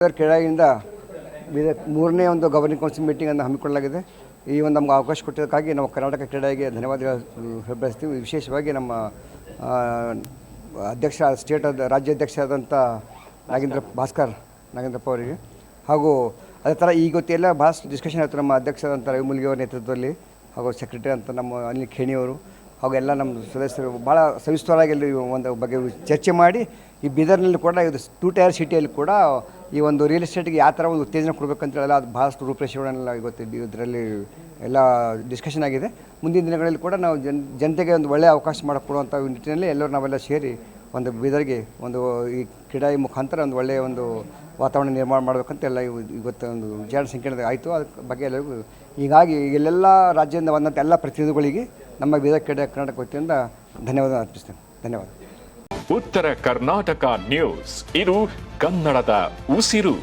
ಕ್ರೀಡೆಯಿಂದ ಮೂರನೇ ಒಂದು ಗವರ್ನಿಂಗ್ ಕೌನ್ಸಿಲ್ ಮೀಟಿಂಗನ್ನು ಹಮ್ಮಿಕೊಳ್ಳಲಾಗಿದೆ. ಈ ಒಂದು ನಮ್ಗೆ ಅವಕಾಶ ಕೊಟ್ಟಿದ್ದಕ್ಕಾಗಿ ನಾವು ಕರ್ನಾಟಕ ಕ್ರೀಡೆಗೆ ಧನ್ಯವಾದಗಳು ಬಯಸ್ತೀವಿ. ವಿಶೇಷವಾಗಿ ನಮ್ಮ ರಾಜ್ಯಾಧ್ಯಕ್ಷರಾದಂಥ ನಾಗೇಂದ್ರಪ್ಪ ಅವರಿಗೆ, ಹಾಗೂ ಅದೇ ಥರ ಈ ಗೊತ್ತಿಲ್ಲ ಭಾಳಷ್ಟು ಡಿಸ್ಕಷನ್ ಆಯಿತು ನಮ್ಮ ಅಧ್ಯಕ್ಷರಾದಂಥ ರವಿ ಮುಲ್ಗಿಯವರ ನೇತೃತ್ವದಲ್ಲಿ, ಹಾಗೂ ಸೆಕ್ರೆಟರಿ ಅಂತ ನಮ್ಮ ಅನಿಲ್ ಖೇಣಿಯವರು ಹಾಗೂ ಎಲ್ಲ ನಮ್ಮ ಸದಸ್ಯರು ಭಾಳ ಸವಿಸ್ತರವಾಗಿ ಇಲ್ಲಿ ಒಂದು ಬಗ್ಗೆ ಚರ್ಚೆ ಮಾಡಿ ಈ ಬೀದರ್ನಲ್ಲಿ ಕೂಡ ಇದು 2 ಟೈರ್ ಸಿಟಿಯಲ್ಲಿ ಕೂಡ ಈ ಒಂದು ರಿಯಲ್ ಎಸ್ಟೇಟ್ಗೆ ಯಾವ ಥರ ಒಂದು ಉತ್ತೇಜನ ಕೊಡಬೇಕಂತೇಳಿ ಅದು ಭಾಳಷ್ಟು ರೂಪರೇಷೆಗಳನ್ನೆಲ್ಲ ಇವತ್ತು ಇದರಲ್ಲಿ ಎಲ್ಲ ಡಿಸ್ಕಷನ್ ಆಗಿದೆ. ಮುಂದಿನ ದಿನಗಳಲ್ಲಿ ಕೂಡ ನಾವು ಜನತೆಗೆ ಒಂದು ಒಳ್ಳೆಯ ಅವಕಾಶ ಮಾಡಿಕೊಡುವಂಥ ನಿಟ್ಟಿನಲ್ಲಿ ಎಲ್ಲರೂ ನಾವೆಲ್ಲ ಸೇರಿ ಒಂದು ಬೀದರ್ಗೆ ಒಂದು ಈ ಕ್ರೀಡಾ ಮುಖಾಂತರ ಒಂದು ಒಳ್ಳೆಯ ಒಂದು ವಾತಾವರಣ ನಿರ್ಮಾಣ ಮಾಡಬೇಕಂತ ಎಲ್ಲ ಇವತ್ತು ಒಂದು ವಿಚಾರ ಸಂಕಿರಣದ ಆಯಿತು. ಅದರ ಬಗ್ಗೆ ಎಲ್ಲರಿಗೂ ಹೀಗಾಗಿ ಎಲ್ಲೆಲ್ಲ ರಾಜ್ಯದಿಂದ ಬಂದಂಥ ಎಲ್ಲ ಪ್ರತಿನಿಧಿಗಳಿಗೆ ನಮ್ಮ ಬೀದರ್ ಕ್ರೀಡಾ ಕರ್ನಾಟಕ ವತಿಯಿಂದ ಧನ್ಯವಾದ ಅರ್ಪಿಸ್ತೇನೆ. ಧನ್ಯವಾದ. ಉತ್ತರ ಕರ್ನಾಟಕ ನ್ಯೂಸ್, ಇದು ಕನ್ನಡದ ಉಸಿರು.